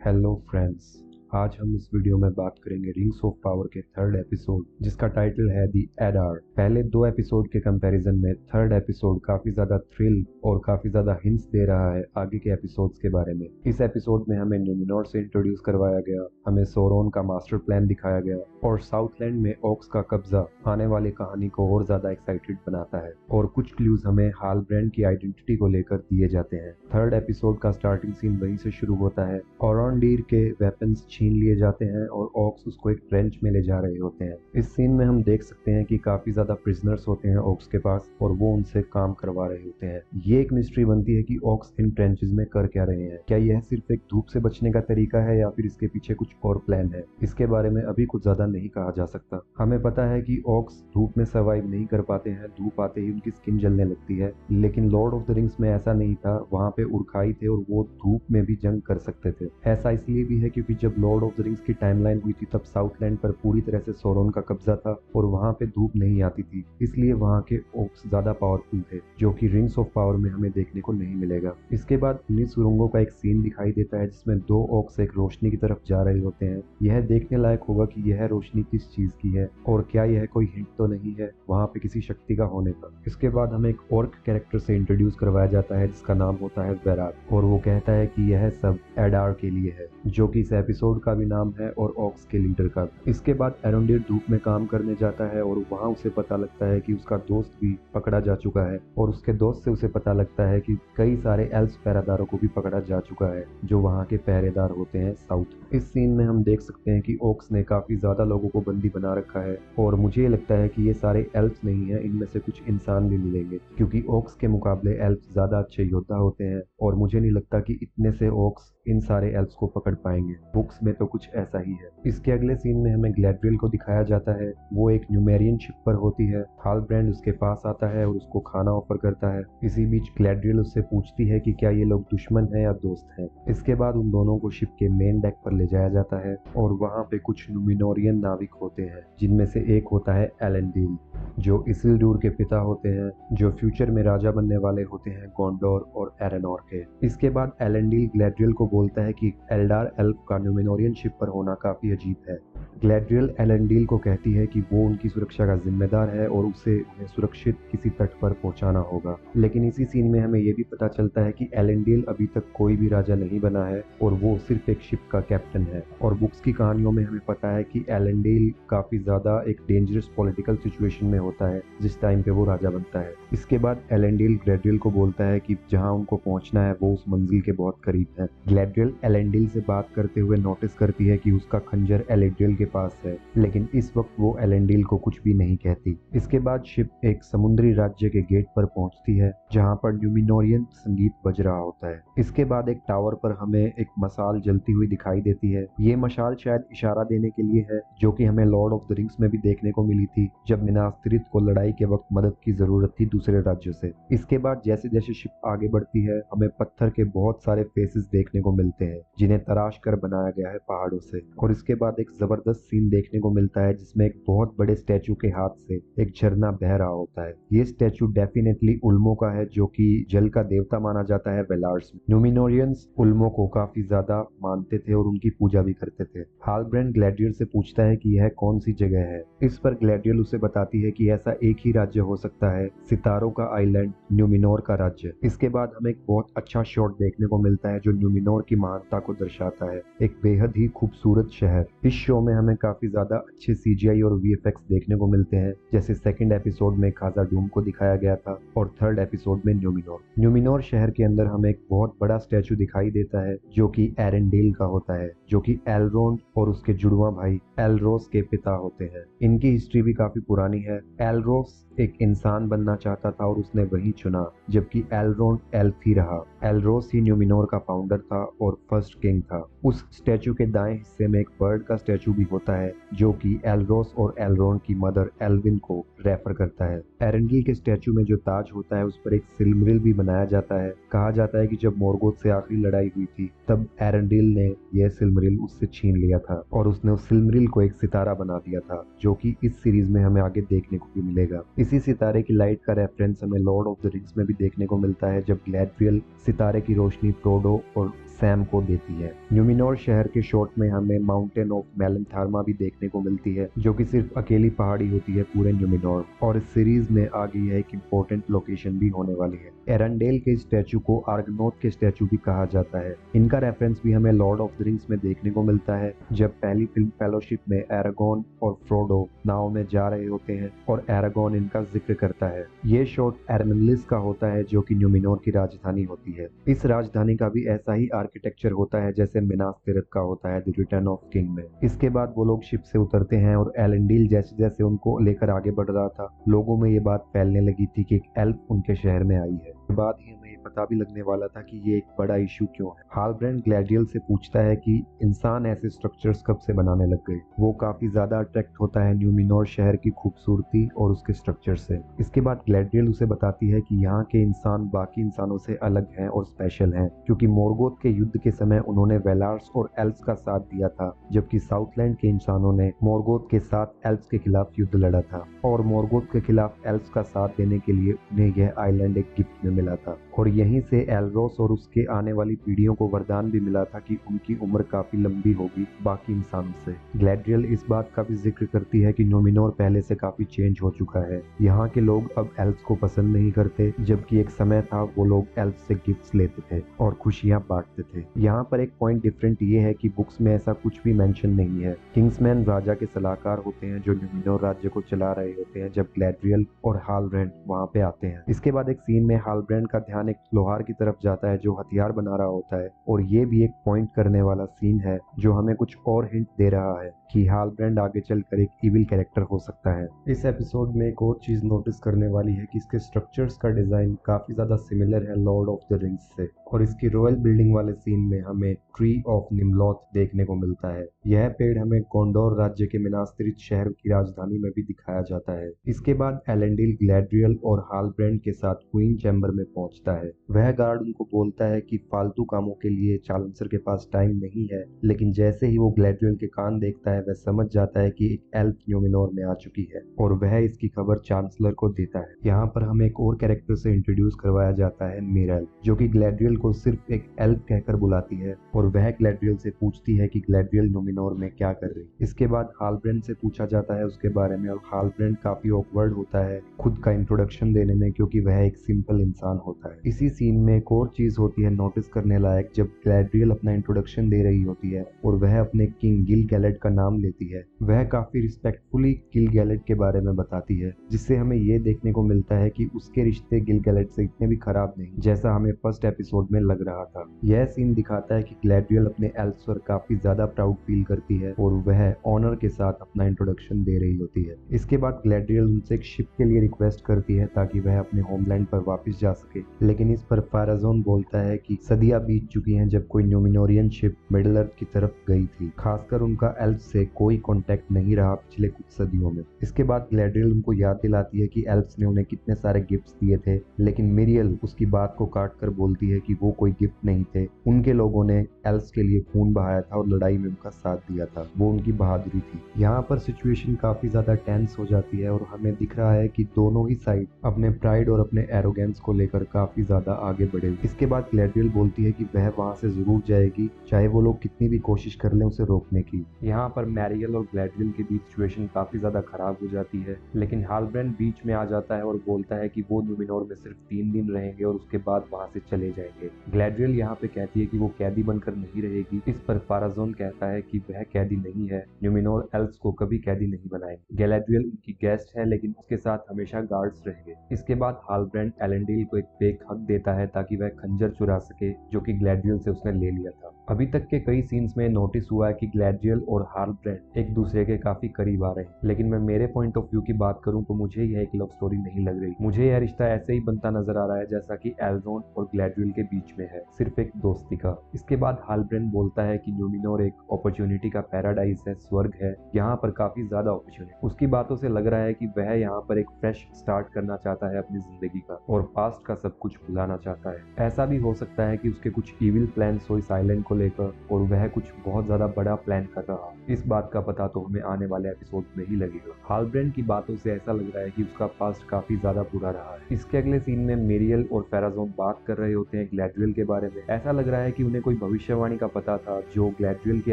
Hello friends. आज हम इस वीडियो में बात करेंगे रिंग्स ऑफ पावर के थर्ड एपिसोड जिसका टाइटल है दी एडार। पहले दो एपिसोड के कंपैरिजन में थर्ड एपिसोड काफी ज्यादा थ्रिल और काफी ज्यादा हिंट्स दे रहा है आगे के एपिसोड्स के बारे में। इस एपिसोड में हमें न्यूमिनोर से इंट्रोड्यूस करवाया गया, हमें सोरोन का मास्टर प्लान दिखाया गया और साउथलैंड में ऑक्स का कब्जा आने वाली कहानी को और ज्यादा एक्साइटेड बनाता है और कुछ क्लूज हमें हालब्रैंड की आइडेंटिटी को लेकर दिए जाते हैं। थर्ड एपिसोड का स्टार्टिंग सीन वहीं से शुरू होता है। ओरॉनडीर के वेपन्स छीन लिए जाते हैं और ऑक्स उसको एक ट्रेंच में ले जा रहे होते हैं। इस सीन में हम देख सकते हैं कि काफी ज्यादा प्रिजनर्स होते हैं ऑक्स के पास और वो उनसे काम करवा रहे होते हैं। ये एक मिस्ट्री बनती है कि ऑक्स इन ट्रेंचेस में कर क्या रहे हैं। क्या यह सिर्फ एक धूप से बचने का तरीका है या फिर इसके पीछे कुछ और प्लान है? इसके बारे में अभी कुछ ज्यादा नहीं कहा जा सकता। हमें पता है कि ऑक्स धूप में सर्वाइव नहीं कर पाते हैं, धूप आते ही उनकी स्किन जलने लगती है, लेकिन लॉर्ड ऑफ द रिंग्स में ऐसा नहीं था। वहां पे उरखाई थे और वो धूप में भी जंग कर सकते थे। ऐसा इसलिए भी है क्योंकि जब लॉर्ड ऑफ द रिंग्स की टाइमलाइन हुई थी तब साउथलैंड पर पूरी तरह से सोरोन का कब्जा था और वहां पे धूप नहीं आती थी, इसलिए वहां के ऑक्स ज्यादा पावरफुल थे, जो कि रिंग्स ऑफ पावर में हमें देखने को नहीं मिलेगा। इसके बाद 19 सुरंगों का एक सीन दिखाई देता है जिसमें दो ऑक्स एक रोशनी की तरफ जा रहे होते हैं। यह देखने लायक होगा कि यह रोशनी किस चीज की है और क्या यह कोई हिंट तो नहीं है वहां पे किसी शक्ति का होने का। इसके बाद हमें एक ऑर्क कैरेक्टर से इंट्रोड्यूस करवाया जाता है जिसका नाम होता है वेरात और वो कहता है कि यह सब एडार के लिए है, जो कि इस एपिसोड का भी नाम है और ऑक्स के लीडर का। इसके बाद एरोंडीर धूप में काम करने जाता है और वहां उसे पता लगता है कि उसका दोस्त भी पकड़ा जा चुका है और उसके दोस्त से उसे पता लगता है कि कई सारे एल्फ पहरेदारों को भी पकड़ा जा चुका है जो वहां के पहरेदार होते हैं साउथ। इस सीन में हम देख सकते हैं कि ऑक्स ने काफी ज्यादा लोगों को बंदी बना रखा है और मुझे लगता है कि ये सारे एल्फ नहीं है, इनमें से कुछ इंसान भी मिलेंगे क्योंकि ऑक्स के मुकाबले एल्फ ज्यादा अच्छे योद्धा होते हैं और मुझे नहीं लगता कि इतने से ऑक्स इन सारे एल्फ्स को पकड़ पाएंगे। बुक्स में तो कुछ ऐसा ही है। इसके अगले सीन में हमें ग्लैड्रियल को दिखाया जाता है। वो एक न्यूमेरियन शिप पर होती है। हालब्रैंड उसके पास आता है और उसको खाना ऑफर करता है। इसी बीच ग्लैड्रियल उससे पूछती है कि क्या ये लोग दुश्मन हैं या दोस्त हैं। इसके बाद उन दोनों को शिप के मेन डेक पर ले जाया जाता है और वहां पे कुछ न्यूमिनोरियन नाविक होते हैं जिनमें से एक होता है एलेंडील, जो इसिल्डूर के पिता होते हैं, जो फ्यूचर में राजा बनने वाले होते हैं गोंडोर और एरेनोर के। इसके बाद एलेंडील ग्लैड्रियल को बोलता है कि एल्डार एल्फ का न्यूमिनोरियन शिप पर होना काफी अजीब है। ग्लैड्रियल एलेंडील को कहती है कि वो उनकी सुरक्षा का जिम्मेदार है और उसे उन्हें सुरक्षित किसी तट पर पहुंचाना होगा। लेकिन इसी सीन में हमें ये भी पता चलता है कि एलेंडील अभी तक कोई भी राजा नहीं बना है और वो सिर्फ एक शिप का कैप्टन है। और बुक्स की कहानियों में हमें पता है कि एलेंडील काफी ज्यादा एक डेंजरस पॉलिटिकल सिचुएशन में होता है जिस टाइम पे वो राजा बनता है। इसके बाद एलेंडील ग्लैड्रियल को बोलता है कि जहाँ उनको पहुंचना है वो उस मंजिल के बहुत करीब है। ग्लैड्रियल एलेंडील से बात करते हुए नोटिस करती है कि उसका खंजर एलेंडील के पास है, लेकिन इस वक्त वो एलेंडील को कुछ भी नहीं कहती। इसके बाद शिप एक समुद्री राज्य के गेट पर पहुंचती है जहां पर न्यूमिनोरियन संगीत बज रहा होता है। इसके बाद एक टावर पर हमें एक मशाल जलती हुई दिखाई देती है। ये मशाल शायद इशारा देने के लिए है, जो कि हमें लॉर्ड ऑफ द रिंग्स में भी देखने को मिली थी जब मिनास टिरिथ को लड़ाई के वक्त मदद की जरूरत थी दूसरे राज्यों से। इसके बाद जैसे जैसे शिप आगे बढ़ती है हमें पत्थर के बहुत सारे फेसेस देखने को मिलते हैं जिन्हें तराश कर बनाया गया है पहाड़ों से। और इसके बाद एक जबरदस्त सीन देखने को मिलता है जिसमें एक बहुत बड़े स्टैचू के हाथ से एक झरना बह रहा होता है। ये स्टैचू डेफिनेटली उल्मो का है, जो कि जल का देवता माना जाता है वेलार्स में। न्यूमिनोरियंस उल्मो को काफी ज्यादा मानते थे और उनकी पूजा भी करते थे। हालब्रैंड ग्लैडियल से पूछता है कि यह कौन सी जगह है। इस पर ग्लैडियल उसे बताती है कि ऐसा एक ही राज्य हो सकता है, सितारों का आइलैंड, न्यूमिनोर का राज्य। इसके बाद हमें एक बहुत अच्छा शॉट देखने को मिलता है जो न्यूमिनोर की महानता को दर्शाता है, एक बेहद ही खूबसूरत शहर। इस शो में हमें काफी ज्यादा अच्छे सीजीआई और वीएफएक्स देखने को मिलते हैं, जैसे सेकंड एपिसोड में खाजा डूम को दिखाया गया था और थर्ड एपिसोड में न्यूमिनोर शहर के अंदर हमें एक बहुत बड़ा स्टैचू दिखाई देता है जो कि एरेंडेल का होता है, जो कि एलरोंड और उसके जुड़वा भाई एलरोस के पिता होते हैं। इनकी हिस्ट्री भी काफी पुरानी है। एलरोस एक इंसान बनना चाहता था और उसने वही चुना, जबकि एलरोंड एल्फ ही रहा। एलरोस ही न्यूमिनोर का फाउंडर था और फर्स्ट किंग था। उस स्टैचू के दाएं हिस्से में एक बर्ड का स्टैचू भी होता है जो कि एलरोस और एलरोंड की मदर एल्विन को रेफर करता है। एरेंडील के स्टैचू में जो ताज होता है उस पर एक सिलमरिल भी बनाया जाता है। कहा जाता है कि जब मोर्गोथ से आखिरी लड़ाई हुई थी तब एरेंडील ने यह सिलमरिल उससे छीन लिया था और उसने उस सिलमरिल को एक सितारा बना दिया था, जो कि इस सीरीज में हमें आगे देखने को भी मिलेगा। इसी सितारे की लाइट का रेफरेंस हमें लॉर्ड ऑफ द रिंग्स में भी देखने को मिलता है जब ग्लैड्रियल सितारे की रोशनी फ्रोडो और सैम को देती है। न्यूमिनोर शहर के शॉट में हमें माउंटेन ऑफ मेलनथार्मा भी देखने को मिलती है, जो कि सिर्फ अकेली पहाड़ी होती है पूरे न्यूमिनोर। और इस सीरीज में आगे यह एक इम्पोर्टेंट लोकेशन भी होने वाली है। एरंडेल के स्टैचू को आर्गनोथ के स्टैचू भी कहा जाता है। इनका रेफरेंस भी हमें लॉर्ड ऑफ द रिंग्स में देखने को मिलता है, जब पहली फिल्म फेलोशिप में एरागोन और फ्रोडो नाव में जा रहे होते हैं और एरागोन इनका जिक्र करता है। ये शॉट एरमिलिस का होता है, जो कि न्यूमिनोर की राजधानी होती है। इस राजधानी का भी ऐसा ही आर्किटेक्चर होता है जैसे मिनास तिरथ का होता है द रिटर्न ऑफ किंग में। इसके बाद वो लोग शिप से उतरते हैं और एलेंडील जैसे जैसे उनको लेकर आगे बढ़ रहा था, लोगों में ये बात फैलने लगी थी कि एक एल्फ उनके शहर में आई है। बाद ही हमें पता भी लगने वाला था कि ये एक बड़ा इशू क्यों है। हालब्रेंड ग्लैडियल से पूछता है कि इंसान ऐसे स्ट्रक्चर्स कब से बनाने लग गए। वो काफी ज्यादा अट्रैक्ट होता है न्यूमिनोर शहर की खूबसूरती और उसके स्ट्रक्चर से। इसके बाद ग्लैडियल उसे बताती है कि यहाँ के इंसान बाकी इंसानों से अलग हैं और स्पेशल हैं, क्योंकि मोर्गोथ के युद्ध के समय उन्होंने वेलार्स और एल्व्स का साथ दिया था, जबकि साउथलैंड के इंसानों ने मोर्गोथ के साथ एल्व्स के खिलाफ युद्ध लड़ा था। और मोर्गोथ के खिलाफ एल्व्स का साथ देने के लिए उन्हें यह आइलैंड एक गिफ्ट में मिला था, और यहीं से एल्रोस और उसके आने वाली पीढ़ियों को वरदान भी मिला था कि उनकी उम्र काफी लंबी होगी बाकी इंसानों से। ग्लैडियल इस बात का भी जिक्र करती है कि न्यूमिनोर पहले से काफी चेंज हो चुका है। यहाँ के लोग अब एल्व्स को पसंद नहीं करते, जबकि एक समय था वो लोग एल्व्स से गिफ्ट्स लेते थे और खुशियां बांटते थे। यहाँ पर एक पॉइंट डिफरेंट ये है कि बुक्स में ऐसा कुछ भी मेंशन नहीं है। किंग्समैन राजा के सलाहकार होते हैं जो न्यूमिनोर राज्य को चला रहे होते हैं, जब ग्लैडियल और हालब्रेंड वहाँ पे आते हैं। इसके बाद एक सीन में हालब्रेंड का ध्यान एक लोहार की तरफ जाता है जो हथियार बना रहा होता है, और ये भी एक पॉइंट करने वाला सीन है जो हमें कुछ और हिंट दे रहा है कि हालब्रेंड आगे चलकर एक इविल कैरेक्टर हो सकता है। इस एपिसोड में एक और चीज नोटिस करने वाली है कि इसके स्ट्रक्चर्स का डिजाइन काफी ज्यादा सिमिलर है लॉर्ड ऑफ द रिंग्स से, और इसकी रॉयल बिल्डिंग वाले सीन में हमें ट्री ऑफ निम्लॉथ देखने को मिलता है। यह पेड़ हमें गोंडोर राज्य के मिनास तिरिथ शहर की राजधानी में भी दिखाया जाता है। इसके बाद एलेंडील ग्लैडियल और हालब्रेंड के साथ क्वीन चैम्बर में पहुंचता है। वह गार्ड उनको बोलता है कि फालतू कामों के लिए चांसलर के पास टाइम नहीं है, लेकिन जैसे ही वो ग्लैडियल के कान देखता है वह समझ जाता है कि एक एल्फ न्यूमिनोर में आ चुकी है, और वह इसकी खबर चांसलर को देता है। यहाँ पर हमें एक और कैरेक्टर से इंट्रोड्यूस करवाया जाता है, मिरेल, जो कि ग्लैडियल को सिर्फ एक एल्फ कहकर बुलाती है, और वह ग्लैडियल से पूछती है कि ग्लैडियल न्यूमिनोर में क्या कर रही। इसके बाद हालब्रेंड से पूछा जाता है उसके बारे में, और हालब्रेंड काफी ऑकवर्ड होता है खुद का इंट्रोडक्शन देने में, क्योंकि वह एक सिंपल इंसान होता है। इसी सीन में एक और चीज होती है नोटिस करने लायक, जब ग्लैडियल अपना इंट्रोडक्शन दे रही होती है और वह अपने किंग गिल गैलेट का नाम लेती है, वह काफी रिस्पेक्टफुली गिल गैलेट के बारे में बताती है, जिससे हमें ये देखने को मिलता है कि उसके रिश्ते गिल गैलेट से इतने भी खराब नहीं जैसा हमें फर्स्ट एपिसोड में लग रहा था। यह सीन दिखाता है कि ग्लैडियल अपने एल्व्स पर काफी ज्यादा प्राउड फील करती है और वह ऑनर के साथ अपना इंट्रोडक्शन दे रही होती है। इसके बाद ग्लैडियल उनसे एक शिप के लिए रिक्वेस्ट करती है ताकि वह अपने होमलैंड पर वापस जा सके, लेकिन इस पर फाराजोन बोलता है कि सदियां बीत चुकी हैं जब कोई न्यूमिनोरियन शिप मिडिल अर्थ की तरफ गई थी, खासकर उनका एल्फ से कोई कांटेक्ट नहीं रहा पिछले कुछ सदियों में। इसके बाद ग्लैडियल उनको याद दिलाती है कि एल्फ्स ने उन्हें कितने सारे गिफ्ट्स दिए थे, लेकिन मिरियल उसकी बात को काट कर बोलती है कि वो कोई गिफ्ट नहीं थे, उनके लोगों ने एल्फ्स के लिए खून बहाया था और लड़ाई में उनका साथ दिया था, वो उनकी बहादुरी थी। यहाँ पर सिचुएशन काफी ज्यादा टेंस हो जाती है और हमें दिख रहा है कि दोनों ही साइड अपने प्राइड और अपने एरोगेंस को लेकर काफी ज्यादा आगे बढ़े। इसके बाद ग्लैडियल बोलती है कि वह वहां से जरूर जाएगी, चाहे वो लोग कितनी भी कोशिश कर लें उसे रोकने की। यहाँ पर मैरियल और ग्लैडियल के बीच सिचुएशन काफी ज्यादा खराब हो जाती है, लेकिन हालब्रेंड बीच में आ जाता है और बोलता है कि वो न्यूमिनोर में सिर्फ 3 दिन रहेंगे और उसके बाद वहां से चले जाएंगे। ग्लैडियल यहाँ पे कहती है कि वो कैदी बनकर नहीं रहेगी। इस पर फाराजोन कहता है कि वह कैदी नहीं है, न्यूमिनोर एल्फ्स को कभी कैदी नहीं बनाएंगे। ग्लैडियल उनकी गेस्ट है, लेकिन उसके साथ हमेशा गार्ड्स रहेंगे। इसके बाद हालब्रेंड एलेंडील को एक फेक हक देता है ताकि वह खंजर चुरा सके जो कि ग्लैडियल से उसने ले लिया था। अभी तक के कई सीन्स में नोटिस हुआ है कि ग्लैडियल और हालब्रेंड एक दूसरे के काफी करीब आ रहे हैं, लेकिन मैं मेरे पॉइंट ऑफ व्यू की बात करूं तो मुझे यह एक लव स्टोरी नहीं लग रही। मुझे यह रिश्ता ऐसे ही बनता नजर आ रहा है जैसा कि एल्रोन और ग्लैडियल के बीच में है, सिर्फ एक दोस्ती का। इसके बाद हालब्रेंड बोलता है कि न्यूमिनोर एक अपॉर्चुनिटी का पैराडाइज है, स्वर्ग है, यहाँ पर काफी ज्यादा अपॉर्चुनिटी। उसकी बातों से लग रहा है कि वह यहाँ पर एक फ्रेश स्टार्ट करना चाहता है अपनी जिंदगी का और पास्ट का सब कुछ भुलाना चाहता है। ऐसा भी हो सकता है कि उसके कुछ इविल प्लान्स हो इस आइलैंड को को लेकर और वह कुछ बहुत ज्यादा बड़ा प्लान कर रहा। इस बात का पता तो हमें आने वाले एपिसोड में ही लगेगा। हालब्रेंड की बातों से ऐसा लग रहा है कि उसका पास्ट काफी ज्यादा बुरा रहा है। इसके अगले सीन में मेरियल और फेराजोन बात कर रहे होते हैं ग्लैडविल के बारे में। ऐसा लग रहा है कि उन्हें कोई भविष्यवाणी का पता था जो ग्लैडविल के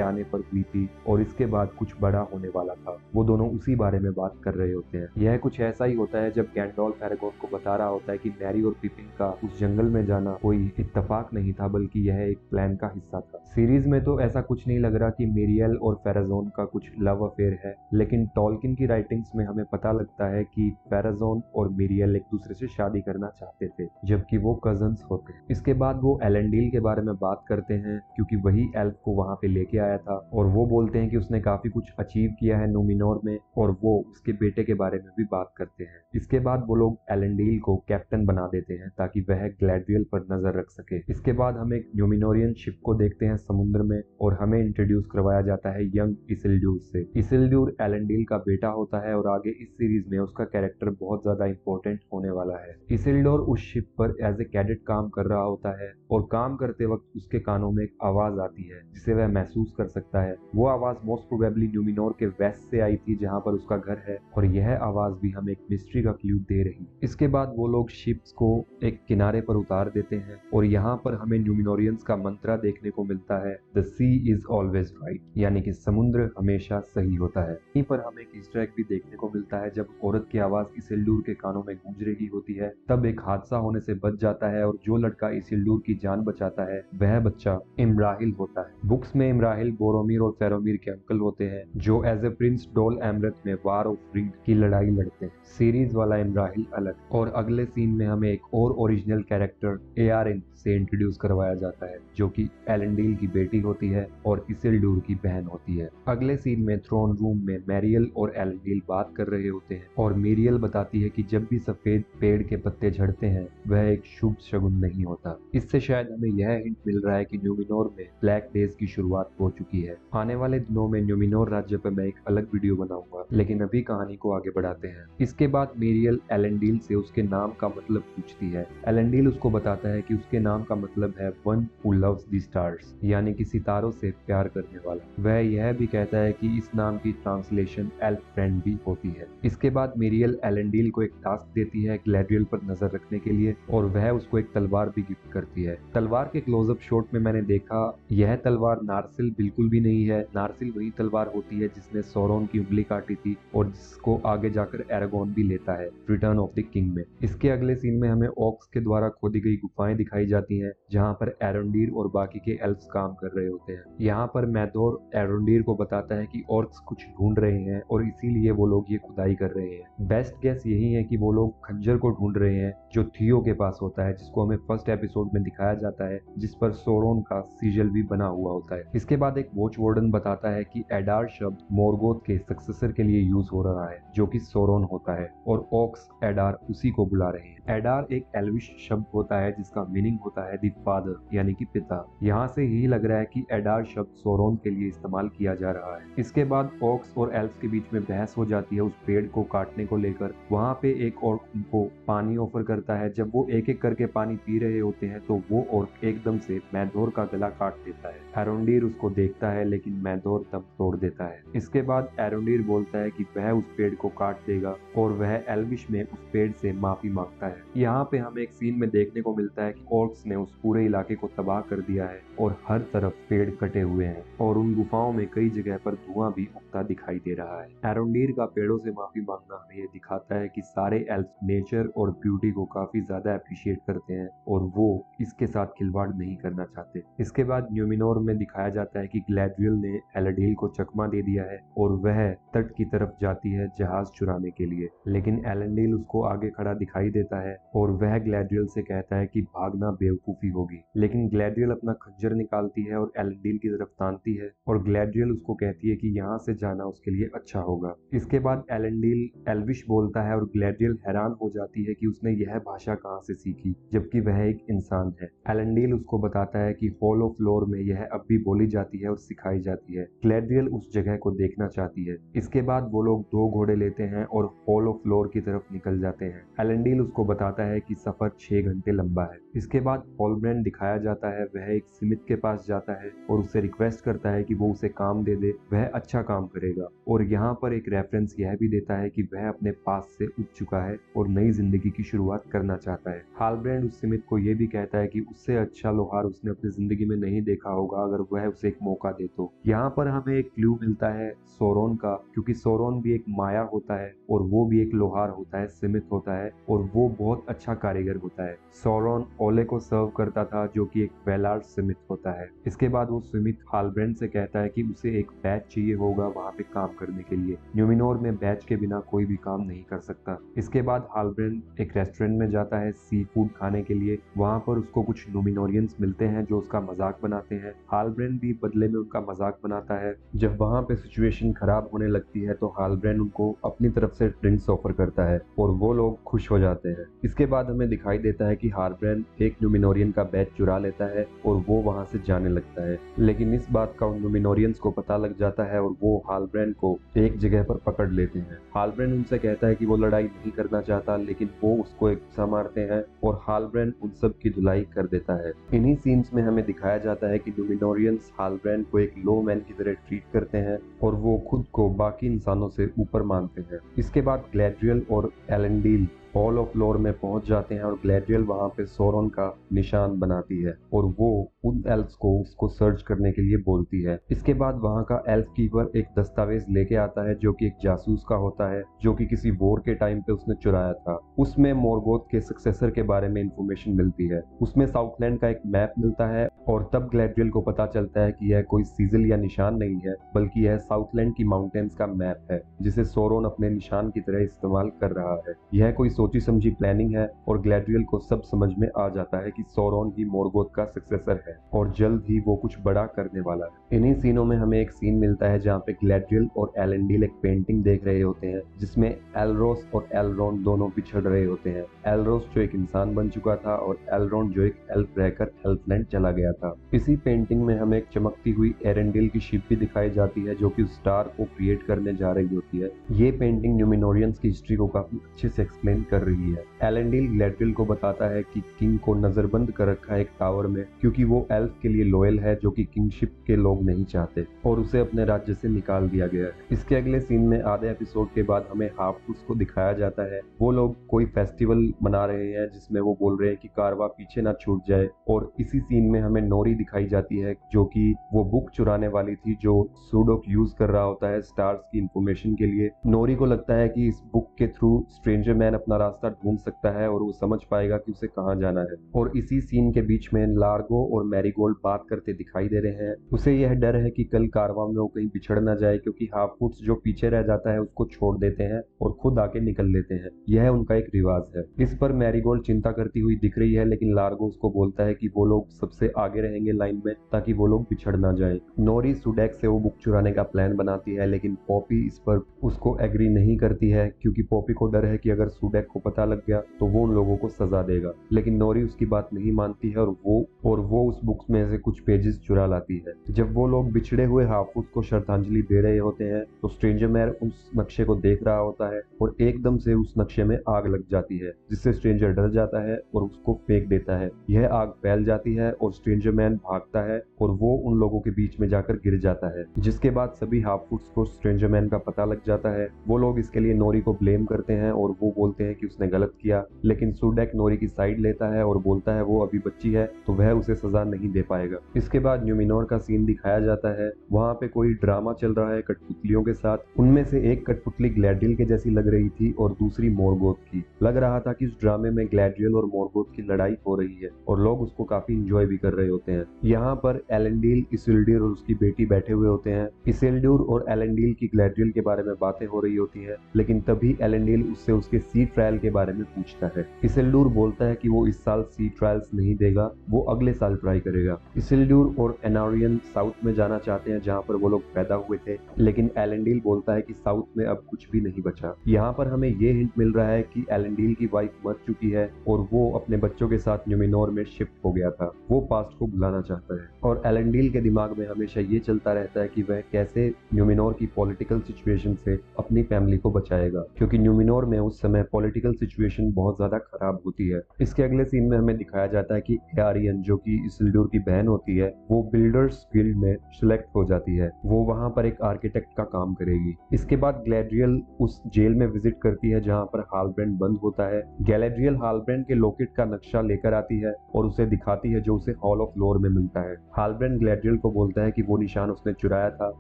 आने पर हुई थी और इसके बाद कुछ बड़ा होने वाला था। वो दोनों उसी बारे में बात कर रहे होते हैं। यह कुछ ऐसा ही होता है जब गैंडोल्फ एरागोन को बता रहा होता है कि मैरी और पिपिन का उस जंगल में जाना कोई इत्तेफाक नहीं था बल्कि यह एक प्लान का हिस्सा था। सीरीज में तो ऐसा कुछ नहीं लग रहा कि मेरियल और फेराजोन का कुछ लव अफेयर है, लेकिन टॉलकिन की राइटिंग्स में हमें पता लगता है कि फेराजोन और मेरियल एक दूसरे से शादी करना चाहते थे जबकि वो कजन्स होते। इसके बाद वो एलेंडील के बारे में बात करते हैं क्योंकि वही एल्फ को वहां पे लेके आया था और वो बोलते हैं कि उसने काफी कुछ अचीव किया है नूमिनोर में और वो उसके बेटे के बारे में भी बात करते हैं। इसके बाद वो लोग एलेंडील को कैप्टन बना देते हैं ताकि वह ग्लैडविल पर नजर रख सके। इसके बाद हम एक न्यूमिनोरियन शिप को देखते हैं समुद्र में और हमें इंट्रोड्यूस करवाया जाता है यंग इसिल्ड्यूर से। इसिल्ड्यूर एलेंडील का बेटा होता है और आगे इस सीरीज में उसका कैरेक्टर बहुत ज्यादा इंपॉर्टेंट होने वाला है। इसिल्डोर उस शिप पर एज ए कैडेट काम कर रहा होता है और काम करते वक्त उसके कानों में एक आवाज आती है जिसे वह महसूस कर सकता है। वो आवाज मोस्ट प्रोबेबली न्यूमिनोर के वेस्ट से आई थी जहां पर उसका घर है और यह आवाज भी हमें एक मिस्ट्री का क्लू दे रही। इसके बाद वो लोग शिप्स को एक किनारे पर उतार देते हैं और यहाँ पर हमें न्यूमिनोरियंस का मंत्रा देखने को मिलता है, the sea is always right, यानी कि समुद्र हमेशा सही होता है। यहीं पर हमें एक ईस्टर एग भी देखने को मिलता है। जब औरत की आवाज इसिल्डूर के कानों में गूंज रही होती है तब एक हादसा होने से बच जाता है और जो लड़का इसिल्डूर की जान बचाता है वह बच्चा इमराहिल होता है। बुक्स में इमराहिल बोरोमीर और फेरोमीर के अंकल होते हैं जो एज ए प्रिंस डोल एमरत में वार ऑफ रिंग की लड़ाई लड़ते हैं। सीरीज वाला इमराहिल अलग। और अगले सीन में हमें एक और ओरिजिनल कैरेक्टर एआरएन से इंट्रोड्यूस करवाया जाता है जो कि एलेंडील की बेटी होती है और इसिल्डूर की बहन होती है। अगले सीन में थ्रोन रूम में मैरियल और एलेंडील बात कर रहे होते हैं और मेरियल बताती है कि जब भी सफेद पेड़ के पत्ते झड़ते हैं वह एक शुभ शगुन नहीं होता। इससे शायद हमें यह हिंट मिल रहा है कि न्यूमिनोर में ब्लैक डेज की शुरुआत हो चुकी है। आने वाले दिनों में न्यूमिनोर राज्य पर मैं एक अलग वीडियो बनाऊंगा, लेकिन अभी कहानी को आगे बढ़ाते हैं। इसके बाद मेरियल एलेंडील से उसके नाम का मतलब पूछती है। एलेंडील उसको बताता है कि उसके नाम का मतलब है one who loves the stars, यानी कि सितारों से प्यार करने वाला। वह यह भी कहता है कि इस नाम की ट्रांसलेशन एल्फ फ्रेंड भी होती है। इसके बाद मेरियल एलेंडील को एक टास्क देती है ग्लैडविल पर नजर रखने के लिए और वह उसको एक तलवार भी गिफ्ट करती है। तलवार के क्लोजअप शॉट में मैंने देखा यह तलवार नार्सिल बिल्कुल भी नहीं है। नार्सिल वही तलवार होती है जिसने सौरोन की उंगली काटी थी और जिसको आगे जाकर एरागोन भी लेता है रिटर्न ऑफ द किंग में। इसके अगले सीन में हमें ऑक्स के द्वारा खोदी गई गुफाएं दिखाई जाती हैं जहां पर एरोंडीर और बाकी के एल्फ्स काम कर रहे होते हैं। यहाँ पर मैथोर एरोंडीर को बताता है कि ऑर्क्स कुछ ढूंढ रहे हैं और इसीलिए वो लोग ये खुदाई कर रहे हैं। बेस्ट गेस यही है कि वो लोग खंजर को ढूंढ रहे हैं जो थियो के पास होता है, जिसको हमें फर्स्ट एपिसोड में दिखाया जाता है, जिस पर सोरोन का सीजल भी बना हुआ होता है। इसके बाद एक वॉच वार्डन बताता है कि एडार शब्द मोरगोथ के सक्सेसर के लिए यूज हो रहा है जो कि सोरोन होता है और ऑक्स एडार उसी को बुला रहे हैं। एडार एक एल्विश शब्द होता है जिसका मीनिंग होता है द फादर, यानी कि पिता। यहाँ से ही लग रहा है कि एडार शब्द सोरोन के लिए इस्तेमाल किया जा रहा है। इसके बाद ऑक्स और एल्फ्स के बीच में बहस हो जाती है उस पेड़ को काटने को लेकर। वहाँ पे एक ऑर्क उनको पानी ऑफर करता है। जब वो एक एक करके पानी पी रहे होते हैं तो वो ऑर्क एकदम से मैथोर का गला काट देता है। एरोंडीर उसको देखता है लेकिन मैथोर दम तोड़ देता है। इसके बाद एरोंडीर बोलता है कि वह उस पेड़ को काट देगा और वह एल्विश में उस पेड़ से माफी मांगता है। यहाँ पे हमें एक सीन में देखने को मिलता है कि ऑर्क्स ने उस पूरे इलाके को तबाह कर दिया है और हर तरफ पेड़ कटे हुए हैं और उन गुफाओं में कई जगह पर धुआं भी उगता दिखाई दे रहा है। एरोंडीर का पेड़ों से माफी मांगना हमें ये दिखाता है कि सारे एल्फ नेचर और ब्यूटी को काफी ज्यादा अप्रिशिएट करते हैं और वो इसके साथ खिलवाड़ नहीं करना चाहते। इसके बाद न्यूमिनोर में दिखाया जाता है कि ग्लैडविल ने एलेंडील को चकमा दे दिया है और वह तट की तरफ जाती है जहाज चुराने के लिए, लेकिन एलेंडील उसको आगे खड़ा दिखाई देता है और वह ग्लैडविल से कहता है कि भागना बेवकूफी होगी। लेकिन ग्लैडविल अपना खंजर निकालती है और एलेंडील की तरफ तानती है और ग्लैडविल उसको कहती है कि यहाँ से जाना उसके लिए अच्छा होगा। इसके बाद एलेंडील एल्विश बोलता है और ग्लैडविल हैरान हो जाती है कि उसने यह भाषा कहाँ से सीखी जबकि वह एक इंसान है। एलेंडील उसको बताता है कि हॉल ऑफ लोर में यह अब भी बोली जाती है और सिखाई जाती है। ग्लैड्रियल उस जगह को देखना चाहती है। इसके बाद वो लोग 2 घोड़े लेते हैं और हॉल ऑफ फ्लोर की तरफ निकल जाते हैं। एलेंडिल उसको बताता है कि सफर 6 घंटे लंबा है। इसके बाद हॉलब्रेंड दिखाया जाता है, वह एक स्मिथ के पास जाता है और उससे रिक्वेस्ट करता है कि वो उसे काम दे दे, वह अच्छा काम करेगा। और यहाँ पर एक रेफरेंस यह भी देता है कि वह अपने पास से उठ चुका है और नई जिंदगी की शुरुआत करना चाहता है। हालब्रेंड उस स्मिथ को यह भी कहता है कि उससे अच्छा लोहार उसने अपनी जिंदगी में नहीं देखा होगा अगर वह उसे एक मौका दे तो। यहाँ पर हमें एक क्लू मिलता है सोरोन का, क्योंकि सोरोन भी एक माया होता है और वो भी एक लोहार होता है, स्मिथ होता है और वो बहुत अच्छा कारीगर होता है। सोरोन ओले को सर्व करता था जो कि एक वेलार्ड स्मिथ होता है। इसके बाद वो स्मिथ हालब्रेंड से कहता है कि उसे एक बैच चाहिए होगा वहां पे काम करने के लिए। न्यूमिनोर में बैच के बिना कोई भी काम नहीं कर सकता। इसके बाद हालब्रेंड एक रेस्टोरेंट में जाता है सी फूड खाने के लिए। वहां पर उसको कुछ न्यूमिनोरियंस मिलते हैं जो उसका मजाक बनाते हैं। हालब्रेंड भी बदले में उनका मजाक बनाता है। जब वहां पे सिचुएशन खराब होने लगती है तो हालब्रेंड उनको अपनी तरफ से ड्रिंक्स ऑफर करता है और वो लोग खुश हो जाते हैं। इसके बाद हमें दिखाई देता है कि हालब्रेंड एक न्यूमिनोरियन का बैच चुरा लेता है और वो वहां से जाने लगता है। लेकिन इस बात का उन न्यूमिनोरियंस को पता लग जाता है और वो हालब्रेंड को एक जगह पर पकड़ लेते हैं। हालब्रेंड उनसे कहता है कि वो लड़ाई नहीं करना चाहता, लेकिन वो उसको एक गुस्सा मारते हैं और हालब्रेंड उन सब की धुलाई कर देता है। इन्हीं सीन्स में हमें दिखाया जाता है कि न्यूमिनोरियंस हालब्रेंड को एक लो मैन की तरह ट्रीट करते हैं और वो खुद को बाकी इंसानों से ऊपर मानते हैं। इसके बाद ग्लैड्रियल और एलेंडील हॉल ऑफ फ्लोर में पहुंच जाते हैं और ग्लैड्रियल वहां पे सोरोन का निशान बनाती है और वो उन एल्फ्स को उसको सर्च करने के लिए बोलती है। इसके बाद वहां का एल्फ कीपर एक दस्तावेज लेके आता है जो कि एक जासूस का होता है, जो कि किसी वॉर के टाइम पे उसने चुराया था। उसमें मोरगोथ के सक्सेसर के बारे में इंफॉर्मेशन मिलती है। उसमें साउथलैंड का एक मैप मिलता है और तब ग्लैड्रियल को पता चलता है कि यह कोई सीजल या निशान नहीं है, बल्कि यह साउथलैंड की माउंटेन्स का मैप है जिसे सोरोन अपने निशान की तरह इस्तेमाल कर रहा है। यह कोई सोची समझी प्लानिंग है और ग्लैड्रियल को सब समझ में आ जाता है कि सोरोन ही मोरगोथ का सक्सेसर है और जल्द ही वो कुछ बड़ा करने वाला है। इन्हीं सीनों में हमें एक सीन मिलता है जहाँ पे ग्लैड्रियल और एलेंडील एक पेंटिंग देख रहे होते हैं जिसमें एलरोस और एलरोन दोनों बिछड़ रहे होते हैं। एलरोस जो एक इंसान बन चुका था और एलरोन जो एक एल्फ रहकर एल्फलैंड चला गया था। इसी पेंटिंग में हमें एक चमकती हुई एरेंडिल की शिप भी दिखाई जाती है जो कि उस स्टार को क्रिएट करने जा रही होती है। ये पेंटिंग न्यूमिनोरियंस की हिस्ट्री को काफी अच्छे से एक्सप्लेन कर रही है। एलेंडील ग्लैड्रियल को बताता है कि किंग को नजरबंद कर रखा है एक टावर में क्योंकि वो एल्फ के लिए लॉयल है जो कि किंगशिप के लोग नहीं चाहते और उसे अपने राज्य से निकाल दिया गया है। इसके अगले सीन में आधे एपिसोड के बाद हमें हाफवुड्स को दिखाया जाता है। वो लोग कोई फेस्टिवल मना रहे हैं जिसमें वो बोल रहे हैं कि कारवा पीछे ना छूट जाए और इसी सीन में हमें नोरी दिखाई जाती है जो कि वो बुक चुराने वाली थी जो सूडोक यूज कर रहा होता है स्टार्स की इंफॉर्मेशन के लिए। नोरी को लगता है कि इस बुक के थ्रू स्ट्रेंजर मैन अपना रास्ता ढूंढ सकता है और वो समझ पाएगा कि उसे कहाँ जाना है। और इसी सीन के बीच में लार्गो और मैरीगोल्ड बात करते दिखाई दे रहे हैं। उसे यह डर है कि कल कारवां में वो कहीं बिछड़ ना जाए क्योंकि हाफवुड्स जो पीछे रह जाता है उसको छोड़ देते हैं और खुद आके निकल लेते हैं। यह उनका एक रिवाज है। इस पर मैरीगोल्ड चिंता करती हुई दिख रही है लेकिन लार्गो उसको बोलता है कि वो लोग सबसे आगे रहेंगे लाइन में ताकि वो लोग बिछड़ ना जाए। नोरी सुडेक से वो बुक चुराने का प्लान बनाती है लेकिन पॉपी इस पर उसको एग्री नहीं करती है क्योंकि पॉपी को डर है कि अगर सुडेक को पता लग गया तो वो उन लोगों को सजा देगा। लेकिन नोरी उसकी बात नहीं मानती है और वो उस बुक्स में से कुछ पेजेस चुरा लाती है। जब वो लोग बिछड़े हुए हाफवुड्स को श्रद्धांजलि दे रहे होते हैं तो स्ट्रेंजर मैन उस नक्शे को देख रहा होता है और एकदम से उस नक्शे में आग लग जाती है जिससे स्ट्रेंजर डर जाता है और उसको फेंक देता है। यह आग फैल जाती है और स्ट्रेंजर मैन भागता है और वो उन लोगों के बीच में जाकर गिर जाता है, जिसके बाद सभी हाफवुड्स को स्ट्रेंजर मैन का पता लग जाता है। वो लोग इसके लिए नोरी को ब्लेम करते हैं और वो बोलते हैं कि उसने गलत किया, लेकिन सुडेक नोरी की साइड लेता है और बोलता है वो अभी बच्ची है तो वह उसे सजा नहीं दे पाएगा। इसके बाद न्यूमिनोर का सीन दिखाया जाता है। वहाँ पे कोई ड्रामा चल रहा है कठपुतलियों के साथ। उनमें से एक कठपुतली ग्लैड्रियल के जैसी लग रही थी और दूसरी मोरगोथ की। लग रहा था कि इस ड्रामे में ग्लैड्रियल और मोरगोथ की लड़ाई हो रही है और लोग उसको काफी इंजॉय भी कर रहे होते हैं। यहाँ पर एलेंडील, इसिल्ड्यूर और उसकी बेटी बैठे हुए होते हैं। इसिल्ड्यूर और एलेंडील की ग्लैड्रियल के बारे में बातें हो रही होती है लेकिन तभी एलेंडील उससे उसके सी ट्रायल ट्रायल के बारे में पूछता है। इसिल्डूर बोलता है कि वो इस साल सी ट्रायल्स नहीं देगा, वो अगले साल ट्राई करेगा। इसिल्डूर और एनारियन साउथ में जाना चाहते हैं जहाँ पर वो लोग पैदा हुए थे, लेकिन एलेंडील बोलता है कि साउथ में अब कुछ भी नहीं बचा। यहाँ पर हमें ये हिंट मिल रहा है कि एलेंडील की वाइफ मर चुकी है और वो अपने बच्चों के साथ न्यूमिनोर में शिफ्ट हो गया था। वो पास्ट को भुलाना चाहता है और एलेंडील के दिमाग में हमेशा ये चलता रहता है कि वह कैसे न्यूमिनोर की पॉलिटिकल सिचुएशन से अपनी फैमिली को बचाएगा, क्योंकि न्यूमिनोर में उस समय पॉलिटिकल सिचुएशन बहुत ज्यादा खराब होती है। इसके अगले सीन में हमें दिखाया जाता है कि एआरियन, जो कि इसिल्डूर की बहन होती है, वो बिल्डर्स गिल्ड में सिलेक्ट हो जाती है। वो वहां पर एक आर्किटेक्ट का काम करेगी। इसके बाद गैलेड्रियल उस जेल में विजिट करती है जहां पर हालब्रेंड बंद होता है। गैलेड्रियल हालब्रेंड के लॉकेट का नक्शा लेकर आती है और उसे दिखाती है, जो उसे हॉल ऑफ लोर में मिलता है। हालब्रेंड गैलेड्रियल को बोलता है कि वो निशान उसने चुराया था,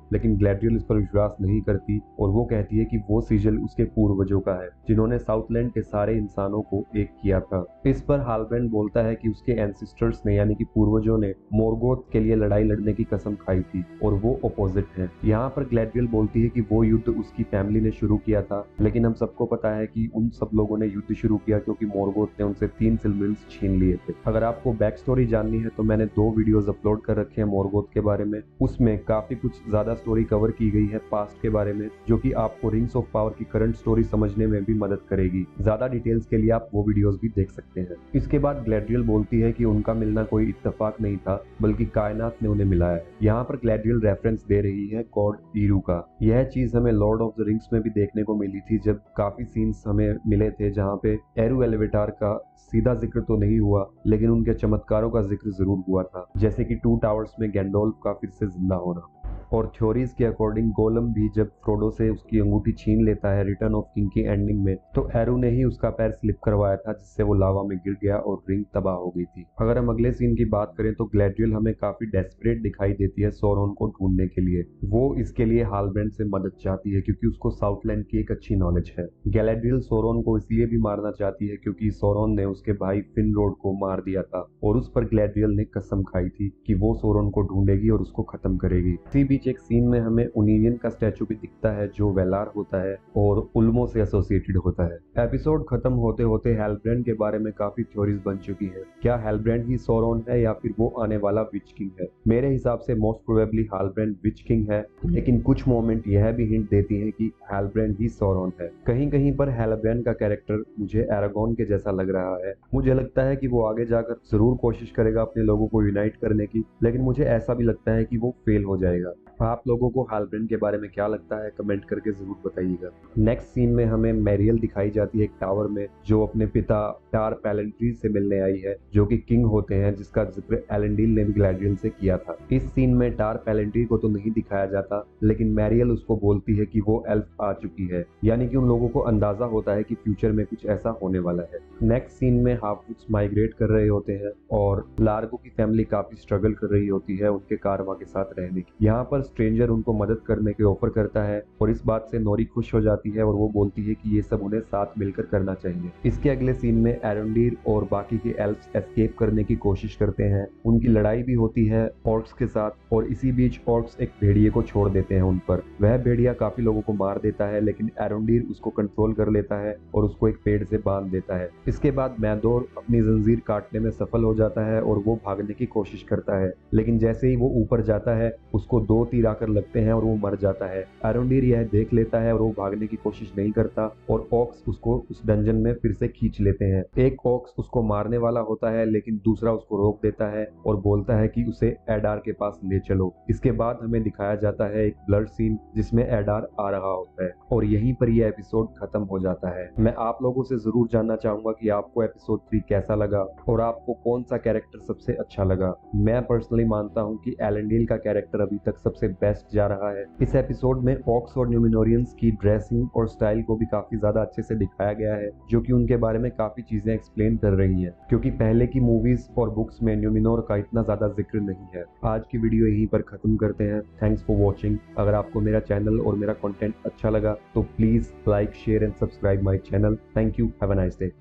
लेकिन गैलेड्रियल इस पर विश्वास नहीं करती और वो कहती है कि वो सिजल उसके पूर्वजों का है, जिन्होंने साउथलैंड के सारे इंसानों को एक किया था। इस पर हालब्रेंड बोलता है कि उसके एंसिस्टर्स ने, यानी कि पूर्वजों ने, मोरगोथ के लिए लड़ाई लड़ने की कसम खाई थी और वो अपोजिट है। यहाँ पर गैलेड्रियल बोलती है कि वो युद्ध उसकी फैमिली ने शुरू किया था, लेकिन हम सबको पता है कि उन सब लोगों ने युद्ध शुरू किया क्योंकि मोरगोथ ने उनसे 3 सिलमेंट्स छीन लिए थे। अगर आपको बैक स्टोरी जाननी है तो मैंने 2 वीडियोस अपलोड कर रखे हैं मोरगोथ के बारे में। उसमें काफी कुछ ज्यादा स्टोरी कवर की गई है पास्ट के बारे में, जो कि आपको रिंग्स ऑफ पावर की करंट स्टोरी समझने में भी मदद करेगी। ज्यादा डिटेल्स के लिए आप वो वीडियोस भी देख सकते हैं। इसके बाद गैलेड्रियल बोलती है कि उनका मिलना कोई इत्तेफाक नहीं था, बल्कि कायनात ने उन्हें मिलाया है। यहाँ पर गैलेड्रियल रेफरेंस दे रही है गॉड ईरू का। यह चीज हमें लॉर्ड ऑफ द रिंग्स में भी देखने को मिली थी, जब काफी सीन्स हमें मिले थे जहाँ पे eru एलिवेटर का सीधा जिक्र तो नहीं हुआ, लेकिन उनके चमत्कारों का जिक्र जरूर हुआ था, जैसे कि 2 टावर्स में गैंडोल्फ का फिर से जिंदा होना। और थ्योरीज के अकॉर्डिंग गोलम भी जब फ्रोडो से उसकी अंगूठी छीन लेता है रिटर्न ऑफ किंग की एंडिंग में, तो eru ने ही उसका पैर स्लिप करवाया था, जिससे वो लावा में गिर गया और रिंग तबाह हो गई थी। अगर हम अगले सीन की बात करें तो गैलेड्रियल हमें काफी डेस्परेट दिखाई देती है सोरोन को ढूंढने के लिए। वो इसके लिए हालब्रेंड से मदद चाहती है क्योंकि उसको साउथलैंड की एक अच्छी नॉलेज है। गैलेड्रियल सोरोन को इसलिए भी मारना चाहती है क्योंकि सोरोन ने उसके भाई फिनरोड को मार दिया था और उस पर गैलेड्रियल ने कसम खाई थी कि वो सोरोन को ढूंढेगी और उसको खत्म करेगी। इसी बीच एक सीन में हमें उनिवियन का स्टैचू भी दिखता है, जो वेलार होता है और उल्मो से एसोसिएटेड होता है। एपिसोड खत्म होते होते हेलब्रेंड के बारे में काफी थ्योरीज बन चुकी हैं। क्या हेलब्रेंड ही सोरोन है या फिर वो आने वाला विच किंग है? मेरे हिसाब से मोस्ट प्रोबेबली हेलब्रेंड विच किंग है, लेकिन कुछ मोमेंट यह भी हिंट देती है कि हेलब्रेंड ही सोरोन है। कहीं कहीं पर हेलब्रेंड का कैरेक्टर मुझे एरागोन के जैसा लग रहा है। मुझे लगता है कि वो आगे जाकर जरूर कोशिश करेगा अपने लोगों को यूनाइट करने की, लेकिन मुझे ऐसा भी लगता है कि वो फेल हो जाएगा। आप लोगों को हेलब्रेंड के बारे में क्या लगता है, कमेंट करके जरूर बताइएगा। नेक्स्ट सीन में हमें मैरियल दिखाई जाती है एक टावर में, जो अपने पिता टार पैलेंट्री से मिलने आई है, जो कि किंग होते हैं, जिसका जिक्र एलेंडील ने भी गैलेड्रियल से किया था। इस सीन में टार पैलेंट्री को तो नहीं दिखाया जाता, लेकिन मैरियल उसको बोलती है कि वो एल्फ आ चुकी है, यानी कि उन लोगों को अंदाजा होता है कि फ्यूचर में कुछ ऐसा होने वाला है। नेक्स्ट सीन में हाफवुड्स माइग्रेट कर रहे होते हैं और लार्गो की फैमिली काफी स्ट्रगल कर रही होती है उनके कारवां के साथ रहने की। यहाँ पर स्ट्रेंजर उनको मदद करने के ऑफर करता है और इस बात से नोरी खुश हो जाती है और वो बोलती है कि ये सब उन्हें साथ मिलकर करना चाहिए। इसके अगले सीन में एरंडीर और बाकी के एल्फ्स एस्केप करने की कोशिश करते हैं। उनकी लड़ाई भी होती है ऑर्क्स के साथ और इसी बीच ऑर्क्स एक भेड़िए को छोड़ देते हैं उन पर। वह भेड़िया काफी लोगों को मार देता है, लेकिन एरंडीर उसको कंट्रोल कर लेता है और उसको एक पेड़ से बांध देता है। इसके बाद मैदोर अपनी जंजीर काटने में सफल हो जाता है और वो भागने की कोशिश करता है, लेकिन जैसे ही वो ऊपर जाता है उसको 2 तीर आकर लगते हैं और वो मर जाता है। एरंडीर यह देख लेता है और वो भागने की कोशिश नहीं करता और ऑक्स उसको उस डंजन में फिर से खींच लेते हैं। एक ऑक्स उसको मारने वाला होता है, लेकिन दूसरा उसको रोक देता है और बोलता है कि उसे एडार के पास ले चलो। इसके बाद हमें दिखाया जाता है एक ब्लर सीन जिसमें एडार आ रहा होता है और यहीं पर यह एपिसोड खत्म हो जाता है। मैं आप लोगों से जरूर जानना चाहूंगा कि आपको एपिसोड 3 कैसा लगा और आपको कौन सा कैरेक्टर सबसे अच्छा लगा। मैं पर्सनली मानता हूं कि एलेंडील का कैरेक्टर अभी तक सबसे बेस्ट जा रहा है। इस एपिसोड में ऑक्स और न्यूमिनोरियंस की ड्रेसिंग और स्टाइल को भी काफी ज्यादा अच्छे से दिखाया गया है, जो कि उनके बारे में काफी चीजें एक्सप्लेन कर रही हैं, क्योंकि पहले की मूवीज और बुक्स में न्यूमिनोर का इतना ज्यादा जिक्र नहीं है। आज की वीडियो यहीं पर खत्म करते हैं। Thanks for watching. अगर आपको मेरा चैनल और मेरा कंटेंट अच्छा लगा तो please like, share and subscribe my channel. Thank you. Have a nice day.